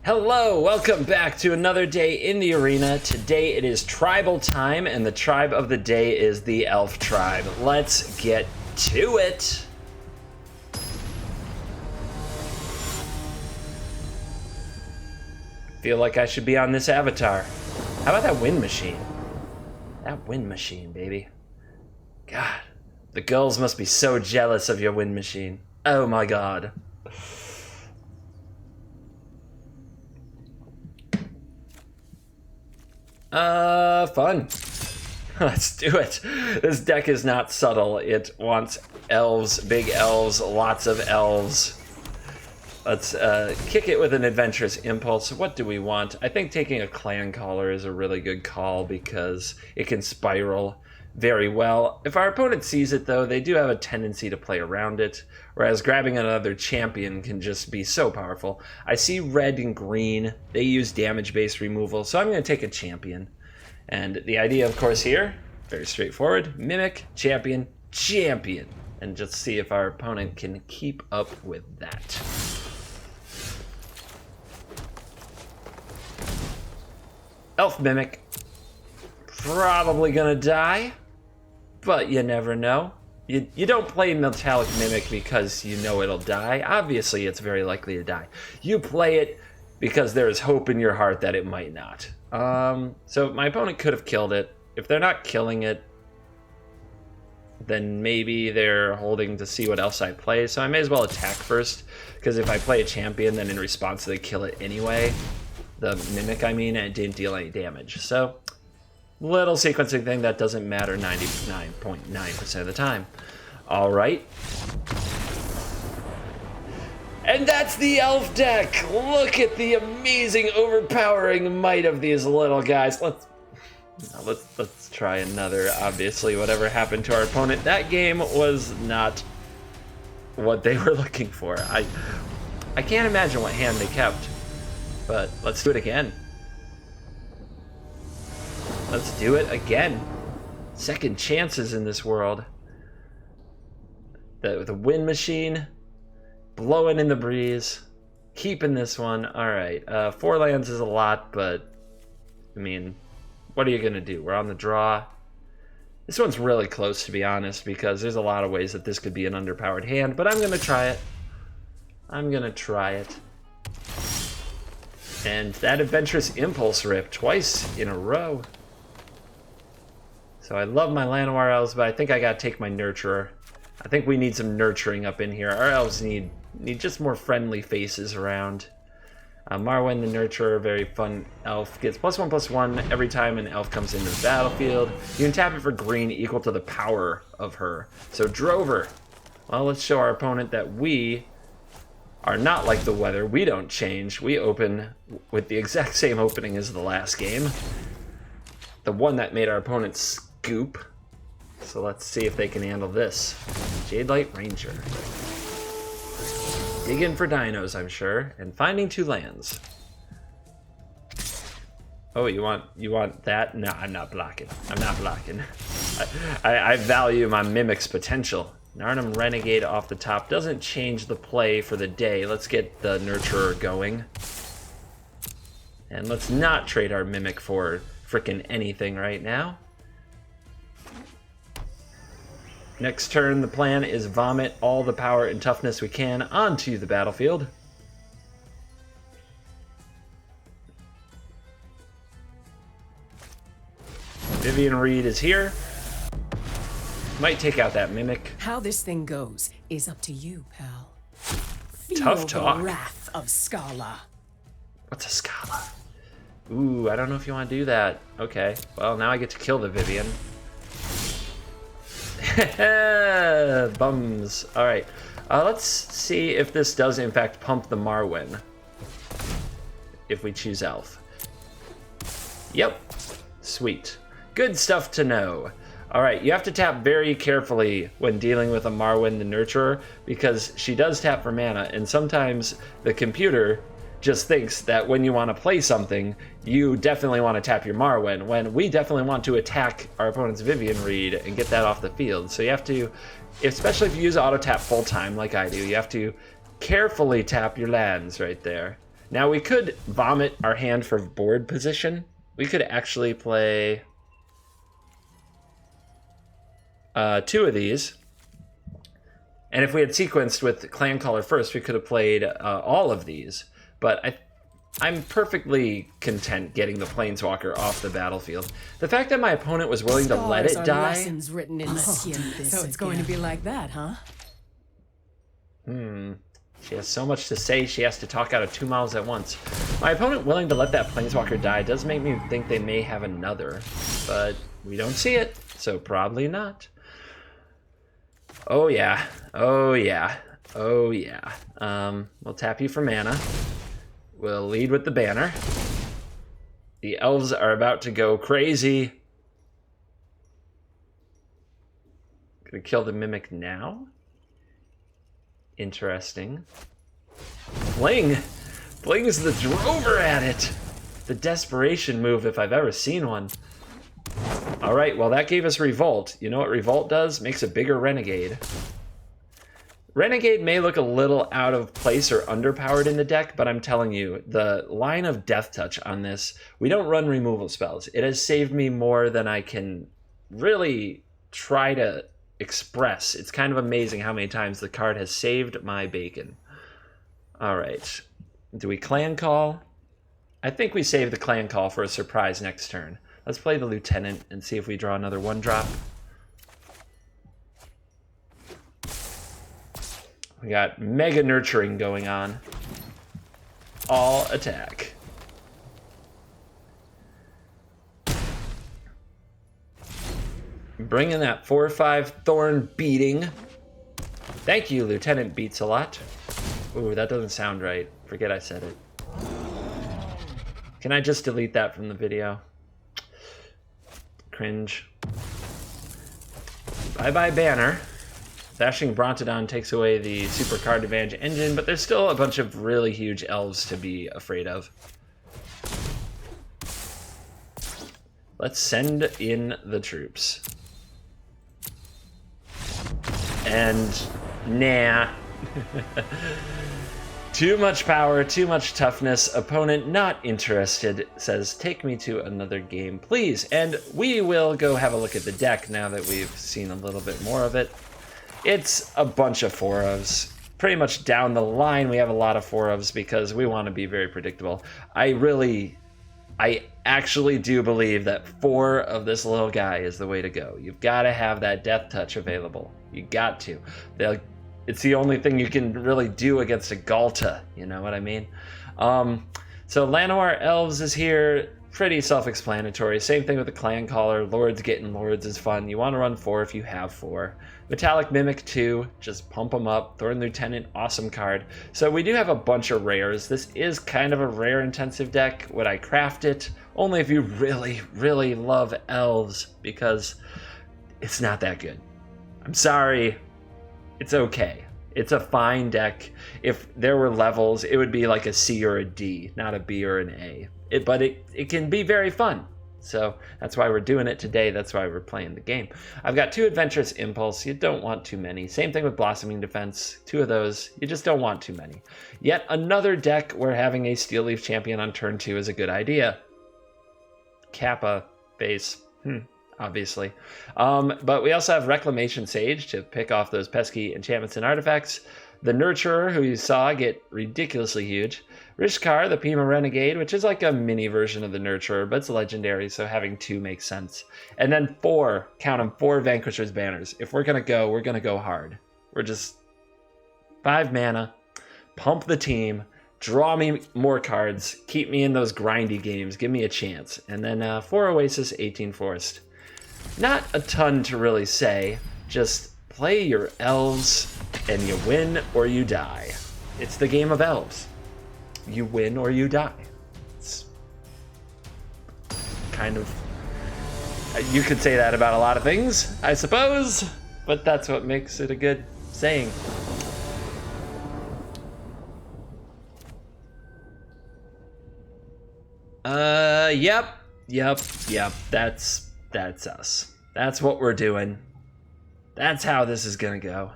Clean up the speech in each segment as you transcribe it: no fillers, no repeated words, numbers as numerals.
Hello, welcome back to another day in the arena. Today it is tribal time, and the tribe of the day is the Elf tribe. Let's get to it. Feel like I should be on this avatar. How about that wind machine? That wind machine, baby. God, the girls must be so jealous of your wind machine. Oh my god. Fun. Let's do it. This deck is not subtle. It wants elves, big elves, lots of elves. Let's kick it with an Adventurous Impulse. What do we want? I think taking a Clancaller is a really good call because it can spiral very well. If our opponent sees it, though, they do have a tendency to play around it, whereas grabbing another champion can just be so powerful. I see red and green. They use damage-based removal, so I'm going to take a champion. And the idea, of course, here, very straightforward, mimic, champion, champion. And just see if our opponent can keep up with that. Elf mimic. Probably gonna die, but you never know. You don't play Metallic Mimic because you know it'll die. Obviously, it's very likely to die. You play it because there is hope in your heart that it might not. So my opponent could have killed it. If they're not killing it, then maybe they're holding to see what else I play. So I may as well attack first, because if I play a champion, then in response they kill it anyway. The Mimic, I mean, and it didn't deal any damage. So little sequencing thing that doesn't matter 99.9% of the time. All right. And that's the elf deck. Look at the amazing, overpowering might of these little guys. Let's try another. Obviously, whatever happened to our opponent, that game was not what they were looking for. I can't imagine what hand they kept, but let's do it again. Let's do it again. Second chances in this world. The wind machine, blowing in the breeze, keeping this one. All right, 4 lands is a lot, but I mean, what are you gonna do? We're on the draw. This one's really close, to be honest, because there's a lot of ways that this could be an underpowered hand, but I'm gonna try it. I'm gonna try it. And that Adventurous Impulse rip twice in a row. So I love my Llanowar Elves, but I think I gotta take my Nurturer. I think we need some nurturing up in here. Our elves need just more friendly faces around. Marwyn the Nurturer, very fun elf, gets +1/+1 every time an elf comes into the battlefield. You can tap it for green equal to the power of her. So Drover. Well, let's show our opponent that we are not like the weather. We don't change. We open with the exact same opening as the last game. The one that made our opponent scoop. So let's see if they can handle this. Jadelight Ranger. Digging for dinos, I'm sure, and finding 2 lands. Oh, you want that? No, I'm not blocking. I'm not blocking. I value my Mimic's potential. Narnam Renegade off the top doesn't change the play for the day. Let's get the Nurturer going. And let's not trade our Mimic for frickin' anything right now. Next turn, the plan is vomit all the power and toughness we can onto the battlefield. Vivian Reed is here. Might take out that Mimic. How this thing goes is up to you, pal. Feel Tough talk. the wrath of Scala. What's a Scala? Ooh, I don't know if you want to do that. Okay, well, now I get to kill the Vivian. Bums. All right, let's see if this does in fact pump the Marwyn. If we choose Elf. Yep, sweet. Good stuff to know. All right, you have to tap very carefully when dealing with a Marwyn the Nurturer, because she does tap for mana, and sometimes the computer just thinks that when you want to play something, you definitely want to tap your Marwyn, when we definitely want to attack our opponent's Vivian Reed and get that off the field. So you have to, especially if you use auto tap full time like I do, you have to carefully tap your lands right there. Now we could vomit our hand for board position. We could actually play 2 of these. And if we had sequenced with Clancaller first, we could have played all of these. But I'm perfectly content getting the Planeswalker off the battlefield. The fact that my opponent was willing to let it die... Lessons written in so it's going to be like that, huh? She has so much to say, she has to talk out of 2 mouths at once. My opponent willing to let that Planeswalker die does make me think they may have another. But we don't see it, so probably not. Oh yeah, oh yeah, oh yeah. We'll tap you for mana. We'll lead with the banner. The elves are about to go crazy. Gonna kill the Mimic now? Interesting. Fling! Fling's the drover at it! The desperation move if I've ever seen one. Alright, well that gave us Revolt. You know what Revolt does? Makes a bigger Renegade. Renegade may look a little out of place or underpowered in the deck, but I'm telling you, the line of Death Touch on this, we don't run removal spells. It has saved me more than I can really try to express. It's kind of amazing how many times the card has saved my bacon. Alright, do we Clan Call? I think we save the Clan Call for a surprise next turn. Let's play the Lieutenant and see if we draw another 1-drop. We got Mega Nurturing going on. All attack. Bringing that 4/5 Thorn beating. Thank you, Lieutenant beats a lot. Ooh, that doesn't sound right. Forget I said it. Can I just delete that from the video? Cringe. Bye-bye banner. Dashing Brontodon takes away the super card advantage engine, but there's still a bunch of really huge elves to be afraid of. Let's send in the troops. And nah. Too much power, too much toughness. Opponent not interested. Says, take me to another game, please. And we will go have a look at the deck now that we've seen a little bit more of it. It's a bunch of 4-ofs. Pretty much down the line, we have a lot of 4-ofs because we want to be very predictable. I actually do believe that 4 of this little guy is the way to go. You've got to have that Death Touch available. You got to. It's the only thing you can really do against a Galta, you know what I mean? So Llanowar Elves is here. Pretty self-explanatory. Same thing with the Clancaller. Lords getting Lords is fun. You want to run 4 if you have 4. Metallic Mimic 2, just pump them up. Thorn Lieutenant, awesome card. So we do have a bunch of rares. This is kind of a rare-intensive deck. Would I craft it? Only if you really, really love Elves, because it's not that good. I'm sorry. It's okay. It's a fine deck. If there were levels, it would be like a C or a D, not a B or an A. But it can be very fun. So that's why we're doing it today. That's why we're playing the game. I've got 2 Adventurous Impulse. You don't want too many. Same thing with Blossoming Defense. 2 of those. You just don't want too many. Yet another deck where having a Steel Leaf Champion on turn 2 is a good idea. Kappa base. Obviously. But we also have Reclamation Sage to pick off those pesky enchantments and artifacts. The Nurturer, who you saw get ridiculously huge. Rishkar, the Peema Renegade, which is like a mini version of the Nurturer, but it's legendary, so having 2 makes sense. And then 4, count them, 4 Vanquisher's banners. If we're going to go hard. We're just 5 mana, pump the team, draw me more cards, keep me in those grindy games, give me a chance. And then 4 Oasis, 18 Forest. Not a ton to really say, just play your elves and you win or you die. It's the game of elves. You win or you die. It's kind of... You could say that about a lot of things, I suppose, but that's what makes it a good saying. Yep. That's us. That's what we're doing. That's how this is gonna go.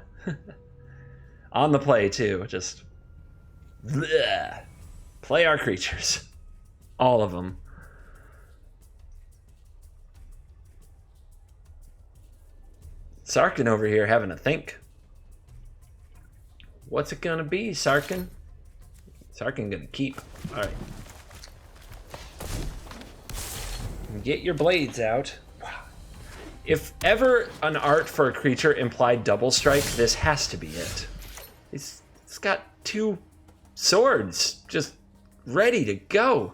On the play too, just bleh. Play our creatures. All of them. Sarkin over here having a think. What's it gonna be, Sarkin? Sarkin gonna keep. Alright. Get your blades out. If ever an art for a creature implied double strike, this has to be it. It's got 2 swords just ready to go.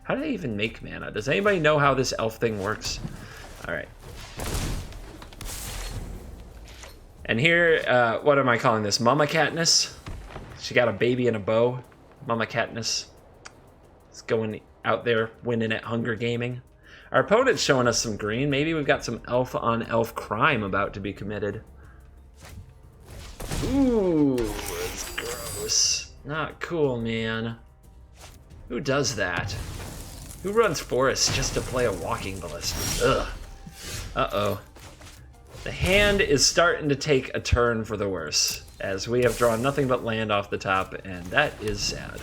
How do they even make mana? Does anybody know how this elf thing works? Alright. And here, what am I calling this? Mama Katniss? She got a baby and a bow. Mama Katniss. It's going out there winning at Hunger Gaming. Our opponent's showing us some green. Maybe we've got some elf on elf crime about to be committed. Ooh, it's gross. Not cool, man. Who does that? Who runs forests just to play a walking ballista? Ugh. Uh-oh. The hand is starting to take a turn for the worse, as we have drawn nothing but land off the top, and that is sad.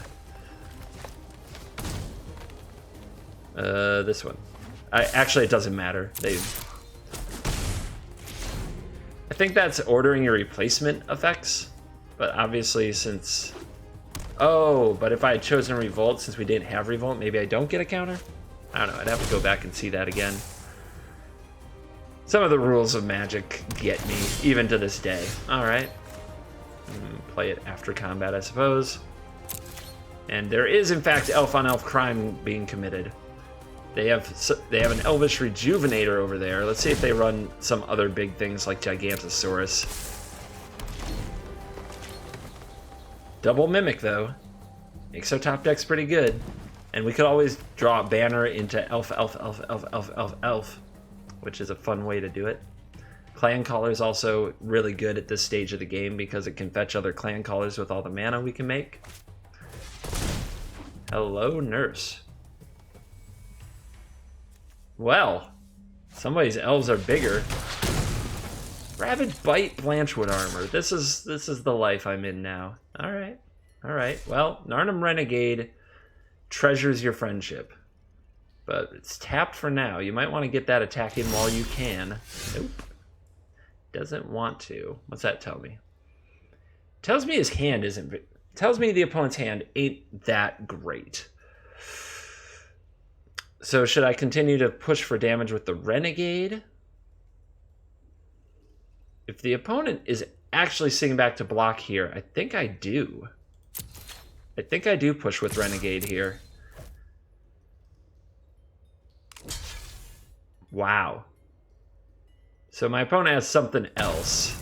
This one. Actually, it doesn't matter. I think that's ordering your replacement effects, but obviously since... Oh, but if I had chosen Revolt, since we didn't have Revolt, maybe I don't get a counter? I don't know, I'd have to go back and see that again. Some of the rules of Magic get me, even to this day. Alright. Play it after combat, I suppose. And there is, in fact, elf on elf crime being committed. They have an Elvish Rejuvenator over there. Let's see if they run some other big things like Gigantosaurus. Double Mimic, though. Makes our top deck's pretty good. And we could always draw a banner into elf, which is a fun way to do it. Clancaller is also really good at this stage of the game because it can fetch other Clancallers with all the mana we can make. Hello, Nurse. Well, somebody's elves are bigger. Rabid Bite Blanchwood armor. This is the life I'm in now. All right. Well, Narnam Renegade treasures your friendship, but it's tapped for now. You might want to get that attack in while you can. Nope. Doesn't want to. What's that tell me? Tells me his hand isn't... Tells me the opponent's hand ain't that great. So should I continue to push for damage with the Renegade? If the opponent is actually sitting back to block here, I think I do. I think I do push with Renegade here. Wow. So my opponent has something else.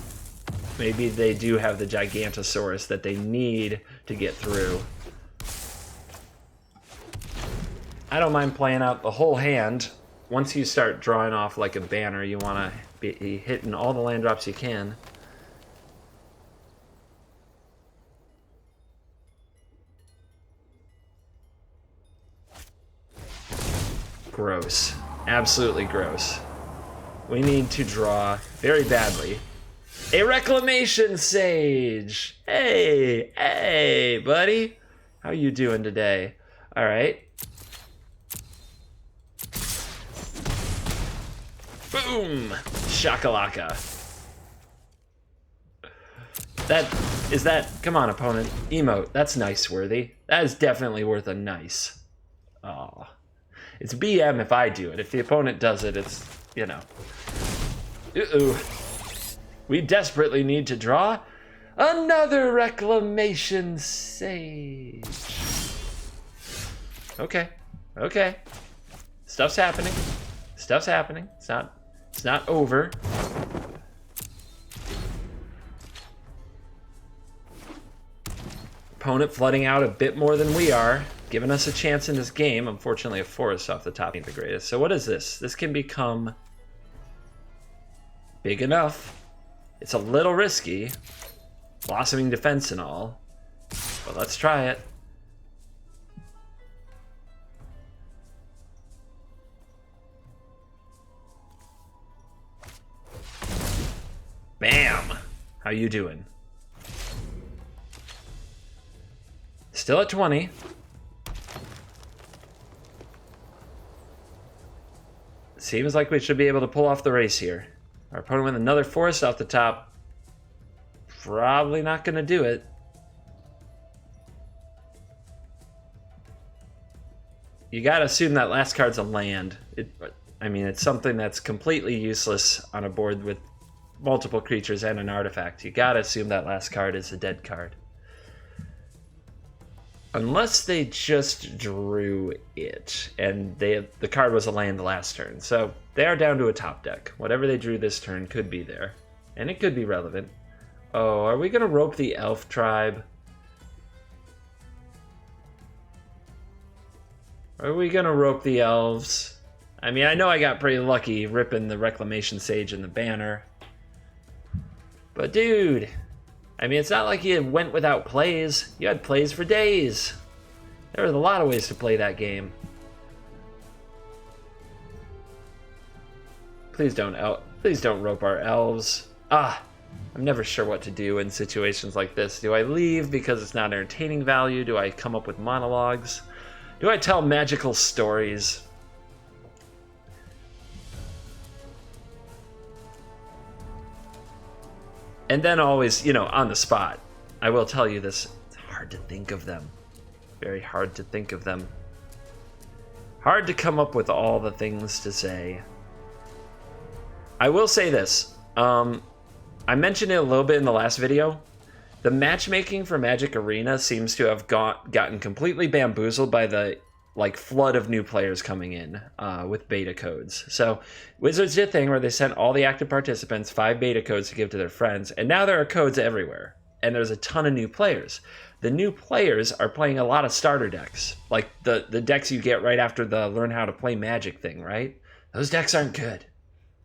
Maybe they do have the Gigantosaurus that they need to get through. I don't mind playing out the whole hand. Once you start drawing off like a banner, you want to be hitting all the land drops you can. Gross. Absolutely gross. We need to draw very badly a Reclamation Sage. Hey, buddy. How you doing today? All right. Boom! Shakalaka. Come on, opponent. Emote. That's nice worthy. That is definitely worth a nice. Aw. It's BM if I do it. If the opponent does it, it's, you know. Uh-oh. We desperately need to draw another Reclamation Sage. Okay. Stuff's happening. It's not over. Opponent flooding out a bit more than we are, giving us a chance in this game. Unfortunately, a forest off the top ain't the greatest. So what is this? This can become big enough. It's a little risky. Blossoming Defense and all. But let's try it. Bam! How you doing? Still at 20. Seems like we should be able to pull off the race here. Our opponent with another forest off the top. Probably not going to do it. You got to assume that last card's a land. I mean, it's something that's completely useless on a board with multiple creatures and an artifact. You got to assume that last card is a dead card. Unless they just drew it, and the card was a land last turn. So they are down to a top deck. Whatever they drew this turn could be there. And it could be relevant. Oh, are we going to rope the elf tribe? Are we going to rope the elves? I mean, I know I got pretty lucky ripping the Reclamation Sage and the banner. But dude... I mean, it's not like you went without plays. You had plays for days. There was a lot of ways to play that game. Please don't rope our elves. I'm never sure what to do in situations like this. Do I leave because it's not entertaining value? Do I come up with monologues? Do I tell magical stories? And then always, on the spot, I will tell you this, it's hard to think of them. Very hard to think of them. Hard to come up with all the things to say. I will say this. I mentioned it a little bit in the last video. The matchmaking for Magic Arena seems to have gotten completely bamboozled by the flood of new players coming in with beta codes. So Wizards did a thing where they sent all the active participants 5 beta codes to give to their friends, and now there are codes everywhere, and there's a ton of new players. The new players are playing a lot of starter decks, like the decks you get right after the Learn How to Play Magic thing, right? Those decks aren't good.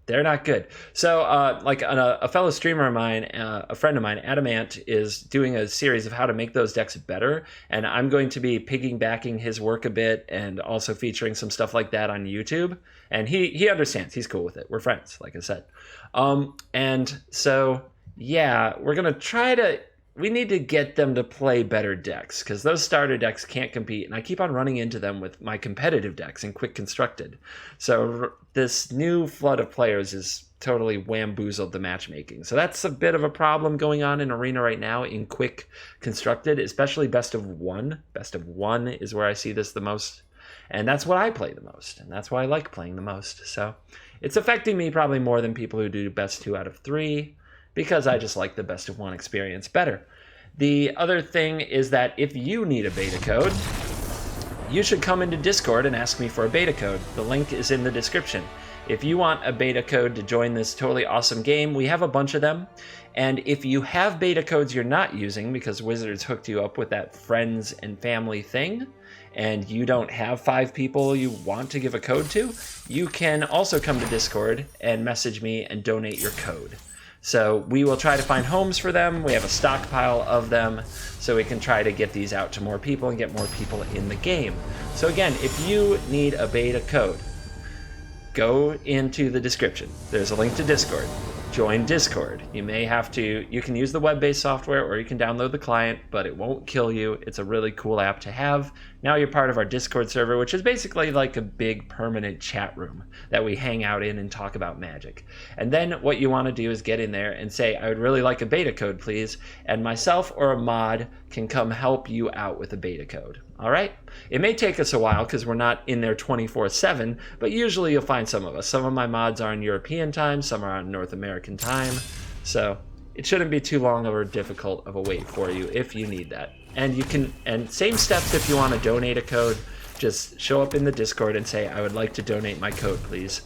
They're not good. So, a fellow streamer of mine, a friend of mine, Adamant, is doing a series of how to make those decks better, and I'm going to be piggybacking his work a bit and also featuring some stuff like that on YouTube. And he understands. He's cool with it. We're friends, like I said. And so, yeah, we're going to try to... We need to get them to play better decks, because those starter decks can't compete, and I keep on running into them with my competitive decks in Quick Constructed. So this new flood of players is totally wamboozled the matchmaking. So that's a bit of a problem going on in Arena right now in Quick Constructed, especially Best of One. Best of One is where I see this the most, and that's what I play the most, and that's why I like playing the most. So it's affecting me probably more than people who do Best 2 out of 3, because I just like the Best of One experience better. The other thing is that if you need a beta code, you should come into Discord and ask me for a beta code. The link is in the description. If you want a beta code to join this totally awesome game, we have a bunch of them. And if you have beta codes you're not using because Wizards hooked you up with that friends and family thing, and you don't have 5 people you want to give a code to, you can also come to Discord and message me and donate your code. So we will try to find homes for them. We have a stockpile of them, so we can try to get these out to more people and get more people in the game. So again, if you need a beta code, go into the description. There's a link to Discord. Join Discord. You can use the web-based software or you can download the client, but it won't kill you. It's a really cool app to have. Now you're part of our Discord server, which is basically like a big permanent chat room that we hang out in and talk about Magic. And then what you want to do is get in there and say, I would really like a beta code, please. And myself or a mod can come help you out with a beta code. All right? It may take us a while because we're not in there 24/7, but usually you'll find some of us. Some of my mods are in European time, some are on North American time. So it shouldn't be too long or difficult of a wait for you if you need that. And same steps if you want to donate a code. Just show up in the Discord and say, I would like to donate my code, please.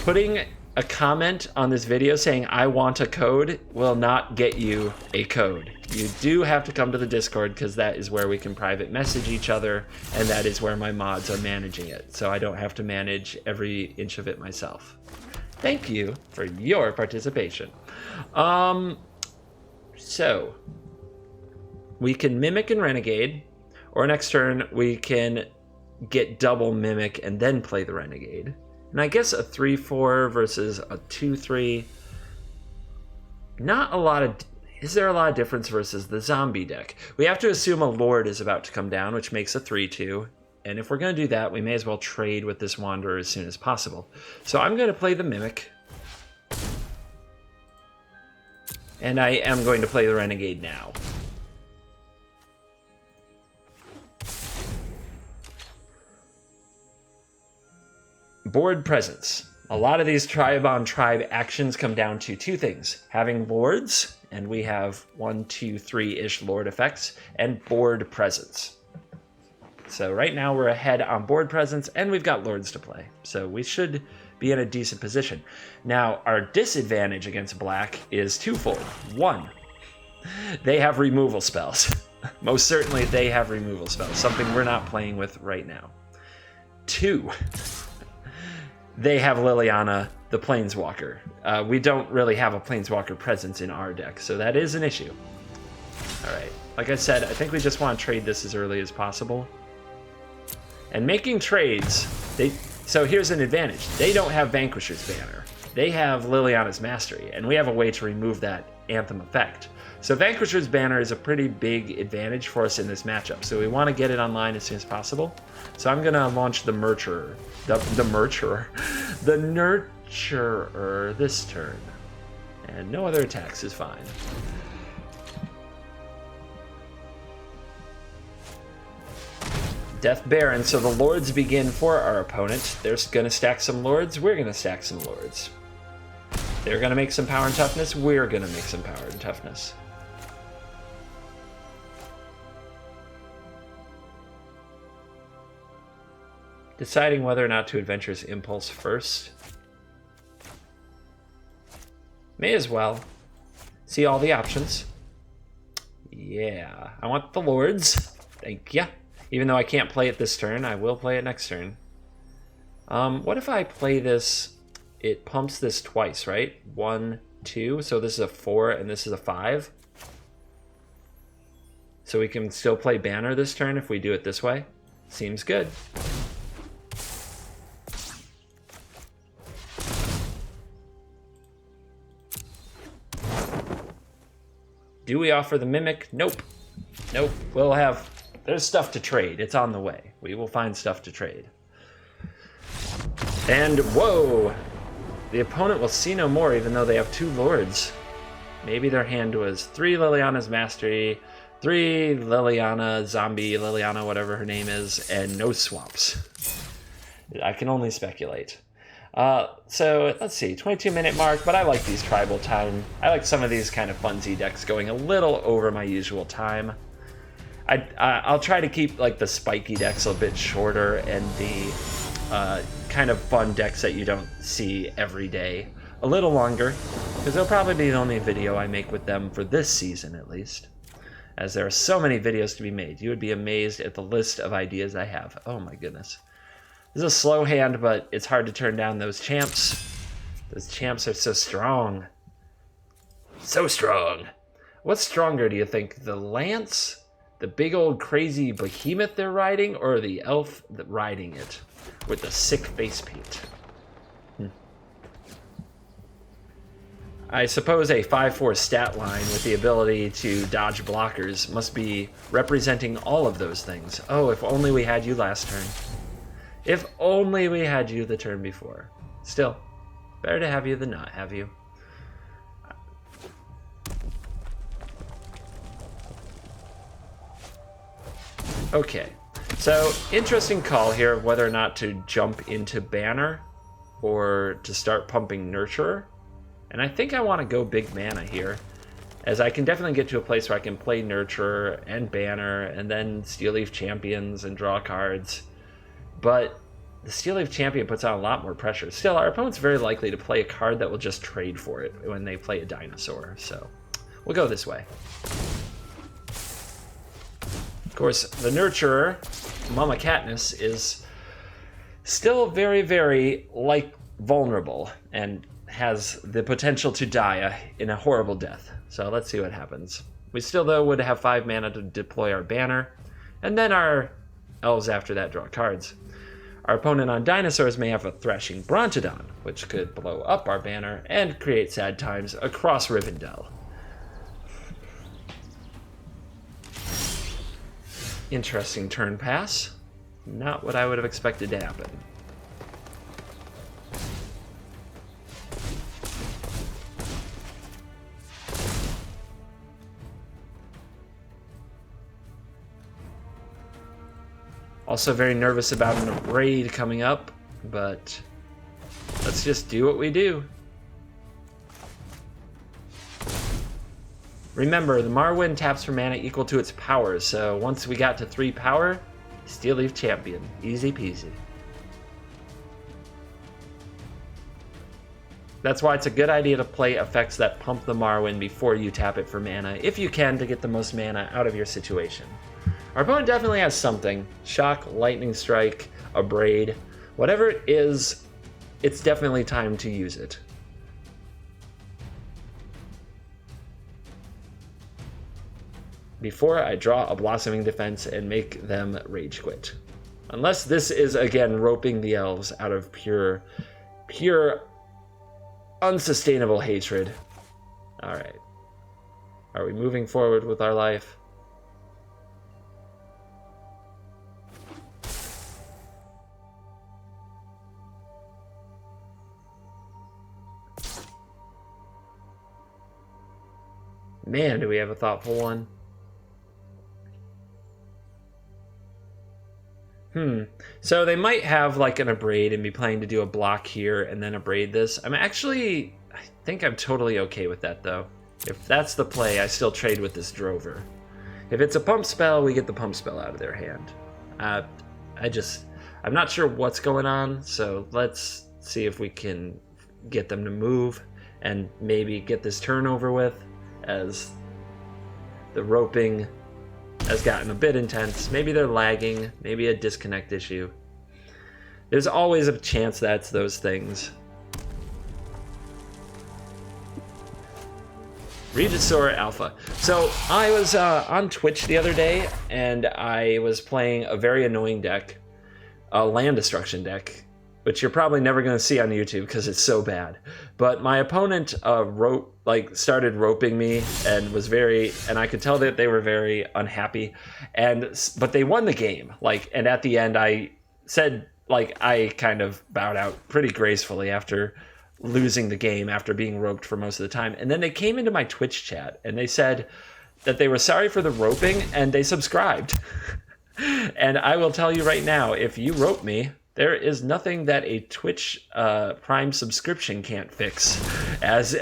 Putting a comment on this video saying I want a code will not get you a code. You do have to come to the Discord because that is where we can private message each other, and that is where my mods are managing it, so I don't have to manage every inch of it myself. Thank you for your participation. So we can Mimic and Renegade, or next turn we can get double Mimic and then play the Renegade. And I guess a 3-4 versus a 2-3. Not a lot of... Is there a lot of difference versus the zombie deck? We have to assume a Lord is about to come down, which makes a 3-2. And if we're going to do that, we may as well trade with this Wanderer as soon as possible. So I'm going to play the Mimic. And I am going to play the Renegade now. Board presence. A lot of these tribe on tribe actions come down to two things. Having lords, and we have 1, 2, 3-ish lord effects, and board presence. So right now we're ahead on board presence, and we've got lords to play. So we should be in a decent position. Now, our disadvantage against black is twofold. One, they have removal spells. Most certainly they have removal spells, something we're not playing with right now. Two, they have Liliana, the Planeswalker. We don't really have a Planeswalker presence in our deck, so that is an issue. All right, like I said, I think we just want to trade this as early as possible. And making trades, so here's an advantage. They don't have Vanquisher's Banner. They have Liliana's Mastery, and we have a way to remove that Anthem effect. So Vanquisher's Banner is a pretty big advantage for us in this matchup, so we want to get it online as soon as possible. So I'm going to launch the Nurturer this turn. And no other attacks is fine. Death Baron, so the lords begin for our opponent. They're going to stack some lords, we're going to stack some lords. They're going to make some power and toughness, we're going to make some power and toughness. Deciding whether or not to Adventurous Impulse first. May as well. See all the options. Yeah, I want the lords. Thank ya. Even though I can't play it this turn, I will play it next turn. What if I play this? It pumps this twice, right? 1, 2. So this is a 4 and this is a 5. So we can still play Banner this turn if we do it this way. Seems good. Do we offer the Mimic? Nope. Nope. We'll have... There's stuff to trade. It's on the way. We will find stuff to trade. And, whoa! The opponent will see no more even though they have 2 lords. Maybe their hand was 3 Liliana's Mastery, 3 Liliana, Zombie, Liliana, whatever her name is, and no swaps. I can only speculate. So, let's see, 22-minute mark, but I like these tribal time. I like some of these kind of funsy decks going a little over my usual time. I'll try to keep like the spiky decks a bit shorter and the kind of fun decks that you don't see every day a little longer, because they'll probably be the only video I make with them for this season at least, as there are so many videos to be made. You would be amazed at the list of ideas I have. Oh my goodness. This is a slow hand, but it's hard to turn down those champs. Those champs are so strong. So strong. What's stronger, do you think? The lance? The big old crazy behemoth they're riding, or the elf riding it with the sick face paint? I suppose a 5/4 stat line with the ability to dodge blockers must be representing all of those things. Oh, if only we had you last turn. If only we had you the turn before. Still, better to have you than not have you. Okay, so interesting call here of whether or not to jump into Banner or to start pumping Nurturer. And I think I want to go big mana here, as I can definitely get to a place where I can play Nurturer and Banner and then Steel Leaf Champions and draw cards. But the Steel Leaf Champion puts on a lot more pressure. Still, our opponent's very likely to play a card that will just trade for it when they play a dinosaur, so we'll go this way. Of course, the Nurturer, Mama Katniss, is still very, very vulnerable and has the potential to die in a horrible death. So let's see what happens. We still, though, would have 5 mana to deploy our Banner, and then our elves after that draw cards. Our opponent on dinosaurs may have a Thrashing Brontodon, which could blow up our Banner and create sad times across Rivendell. Interesting turn pass. Not what I would have expected to happen. Also very nervous about an raid coming up, but let's just do what we do. Remember, the Marwyn taps for mana equal to its power, so once we got to 3 power, Steel Leaf Champion. Easy peasy. That's why it's a good idea to play effects that pump the Marwyn before you tap it for mana, if you can, to get the most mana out of your situation. Our opponent definitely has something. Shock, Lightning Strike, a Braid. Whatever it is, it's definitely time to use it. Before I draw a Blossoming Defense and make them rage quit. Unless this is, again, roping the elves out of pure unsustainable hatred. Alright. Are we moving forward with our life? Man, do we have a thoughtful one. So they might have like an abrade and be planning to do a block here and then abrade this. I think I'm totally okay with that though. If that's the play, I still trade with this Drover. If it's a pump spell, we get the pump spell out of their hand. I'm not sure what's going on, so let's see if we can get them to move and maybe get this turn over with, as the roping has gotten a bit intense. Maybe they're lagging, maybe a disconnect issue. There's always a chance that's those things. Regisaur Alpha. So I was on Twitch the other day and I was playing a very annoying deck, a land destruction deck, which you're probably never going to see on YouTube because it's so bad. But my opponent started roping me and I could tell that they were very unhappy. But they won the game. And at the end I said, I kind of bowed out pretty gracefully after losing the game, after being roped for most of the time. And then they came into my Twitch chat and they said that they were sorry for the roping and they subscribed. And I will tell you right now, if you rope me, there is nothing that a Twitch Prime subscription can't fix. As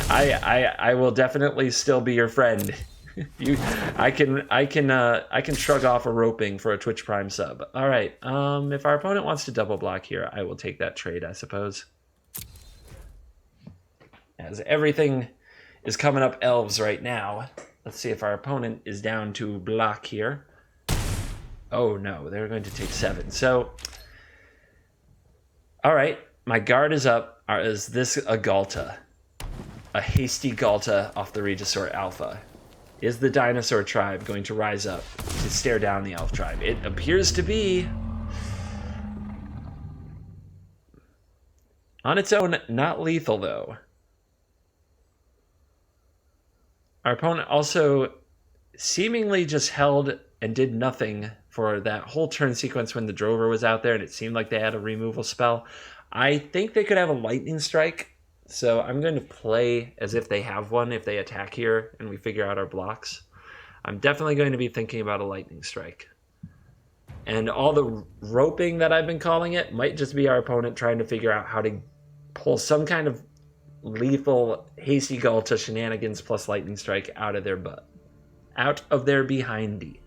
I will definitely still be your friend. I can shrug off a roping for a Twitch Prime sub. All right. If our opponent wants to double block here, I will take that trade, I suppose. As everything is coming up elves right now. Let's see if our opponent is down to block here. Oh no, they're going to take 7. So, all right, my guard is up. Is this a Galta? A hasty Galta off the Regisaur Alpha? Is the dinosaur tribe going to rise up to stare down the elf tribe? It appears to be. On its own, not lethal though. Our opponent also seemingly just held and did nothing for that whole turn sequence when the Drover was out there and it seemed like they had a removal spell. I think they could have a Lightning Strike, so I'm going to play as if they have one if they attack here and we figure out our blocks. I'm definitely going to be thinking about a Lightning Strike. And all the roping that I've been calling it might just be our opponent trying to figure out how to pull some kind of lethal hasty Galta shenanigans plus Lightning Strike out of their butt. Out of their behindy.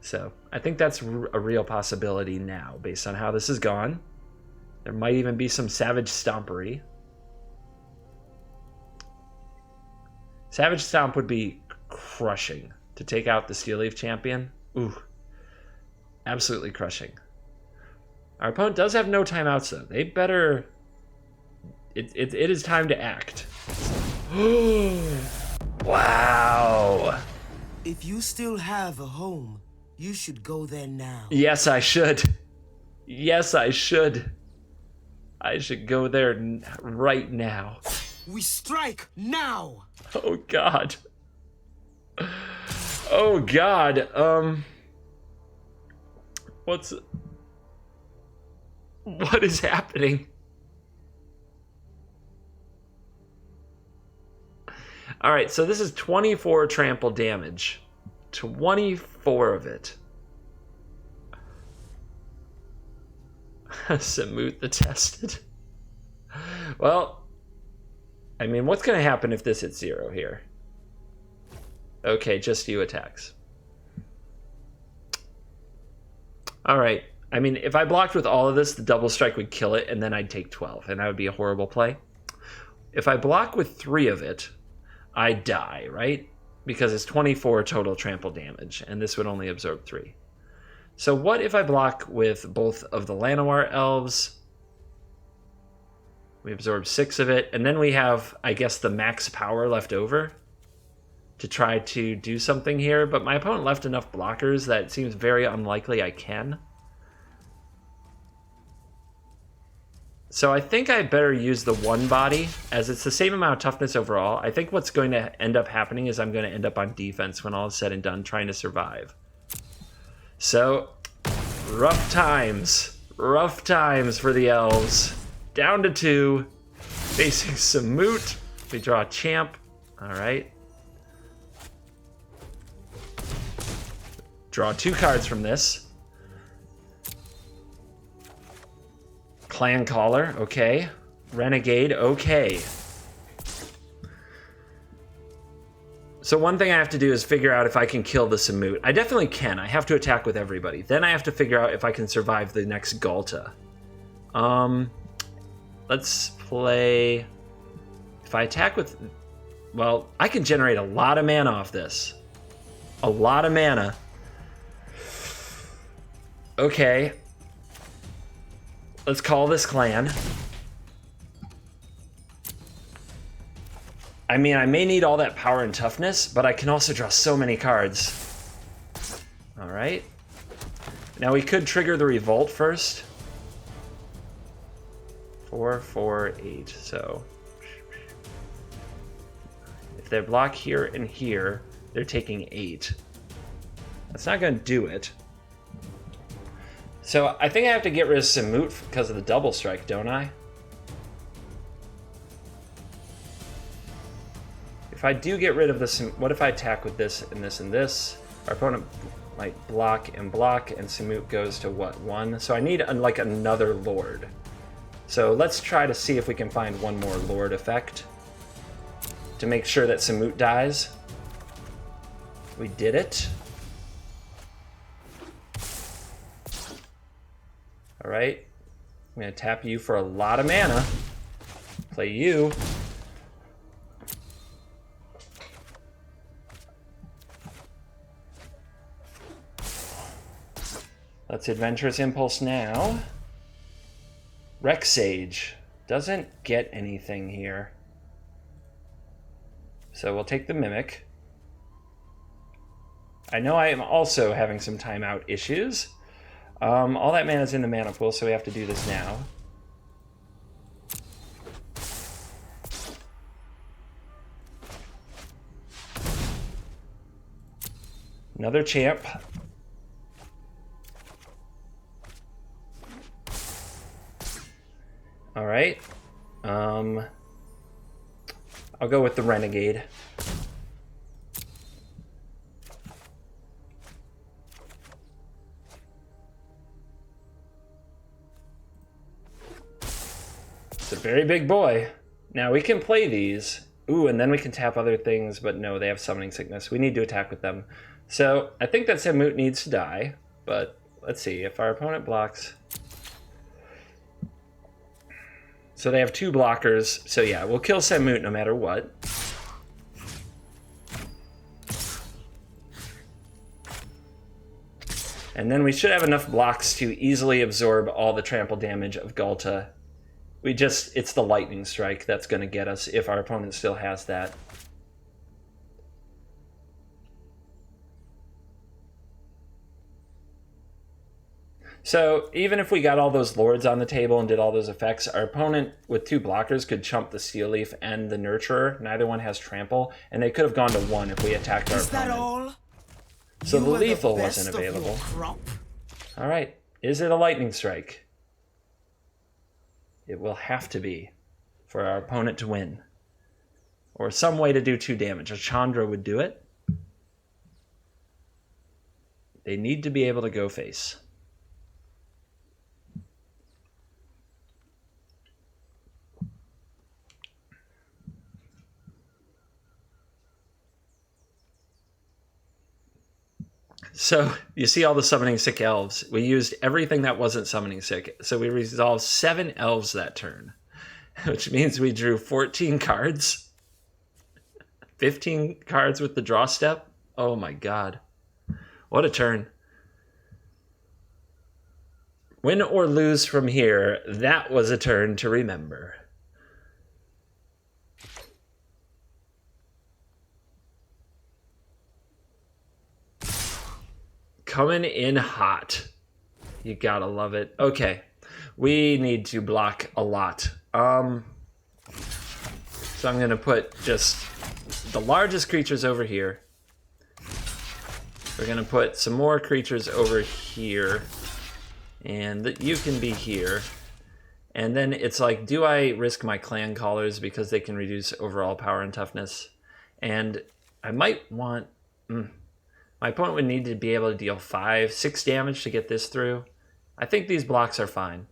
So I think that's a real possibility now based on how this has gone. There might even be some Savage Stompery. Savage Stomp would be crushing to take out the Steel Leaf Champion. Ooh, absolutely crushing. Our opponent does have no timeouts though. They better. It is time to act. Wow. If you still have a home, you should go there now. Yes, I should. Yes, I should. I should go there right now. We strike now! Oh, God. Oh God. What is happening? All right, so this is 24 trample damage. 24 of it. Samut the Tested. Well, I mean, what's going to happen if this hits 0 here? Okay, just you attacks. All right. I mean, if I blocked with all of this, the double strike would kill it, and then I'd take 12, and that would be a horrible play. If I block with 3 of it, I die, right? Because it's 24 total trample damage, and this would only absorb 3. So what if I block with both of the Llanowar Elves? We absorb 6 of it, and then we have, I guess, the max power left over to try to do something here, but my opponent left enough blockers that it seems very unlikely I can. So I think I better use the one body, as it's the same amount of toughness overall. I think what's going to end up happening is I'm going to end up on defense when all is said and done, trying to survive. So, rough times for the elves. Down to 2, facing Samut. We draw a champ. All right. Draw 2 cards from this. Clancaller, okay. Renegade, okay. So one thing I have to do is figure out if I can kill the Samut. I definitely can. I have to attack with everybody. Then I have to figure out if I can survive the next Ghalta. Let's play... If I attack with... Well, I can generate a lot of mana off this. A lot of mana. Okay. Let's call this clan. I mean, I may need all that power and toughness, but I can also draw so many cards. All right. Now we could trigger the revolt first. 4, 4, 8. So if they block here and here, they're taking 8. That's not going to do it. So I think I have to get rid of Samut because of the double strike, don't I? If I do get rid of this, what if I attack with this and this and this? Our opponent might block, and Samut goes to what, 1? So I need like another Lord. So let's try to see if we can find one more Lord effect to make sure that Samut dies. We did it. All right, I'm gonna tap you for a lot of mana. Play you. Let's Adventurous Impulse now. Reclamation Sage doesn't get anything here. So we'll take the Mimic. I know I am also having some timeout issues. All that mana is in the mana pool, so we have to do this now. Another champ. All right. I'll go with the Renegade. It's a very big boy. Now we can play these. Ooh, and then we can tap other things, but no, they have Summoning Sickness. We need to attack with them. So I think that Samut needs to die, but let's see. If our opponent blocks... So they have 2 blockers. So yeah, we'll kill Samut no matter what. And then we should have enough blocks to easily absorb all the trample damage of Ghalta. It's the lightning strike that's going to get us if our opponent still has that. So even if we got all those lords on the table and did all those effects, our opponent with 2 blockers could chump the Steel Leaf and the Nurturer. Neither one has trample, and they could have gone to 1 if we attacked our opponent. Is that all? So the You were lethal best wasn't of your available. crop. All right. Is it a lightning strike? It will have to be for our opponent to win. Or some way to do 2 damage. A Chandra would do it. They need to be able to go face. So you see all the summoning sick elves. We used everything that wasn't summoning sick. So we resolved 7 elves that turn, which means we drew 14 cards. 15 cards with the draw step. Oh my god. What a turn. Win or lose from here, that was a turn to remember. Coming in hot. You gotta love it. Okay. We need to block a lot. So I'm gonna put just the largest creatures over here. We're gonna put some more creatures over here. And you can be here. And then it's like, do I risk my Clancallers because they can reduce overall power and toughness? And I might want... My opponent would need to be able to deal 5-6 damage to get this through. I think these blocks are fine.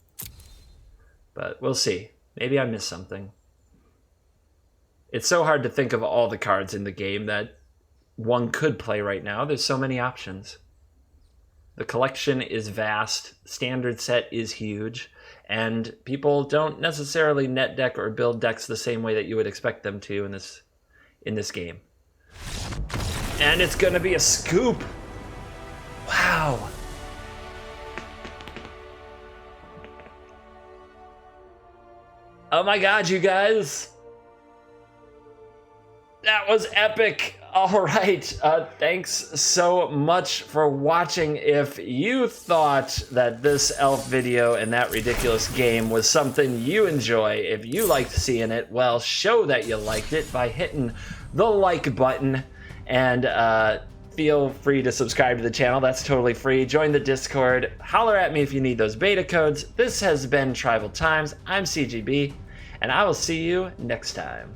But we'll see. Maybe I missed something. It's so hard to think of all the cards in the game that one could play right now. There's so many options. The collection is vast. Standard set is huge. And people don't necessarily net deck or build decks the same way that you would expect them to in this game. And it's gonna be a scoop. Wow. Oh my god, you guys. That was epic. All right. Thanks so much for watching. If you thought that this elf video and that ridiculous game was something you enjoy, if you liked seeing it, well, show that you liked it by hitting the like button. And feel free to subscribe to the channel. That's totally free. Join the Discord. Holler at me if you need those beta codes. This has been Tribal Times. I'm CGB, and I will see you next time.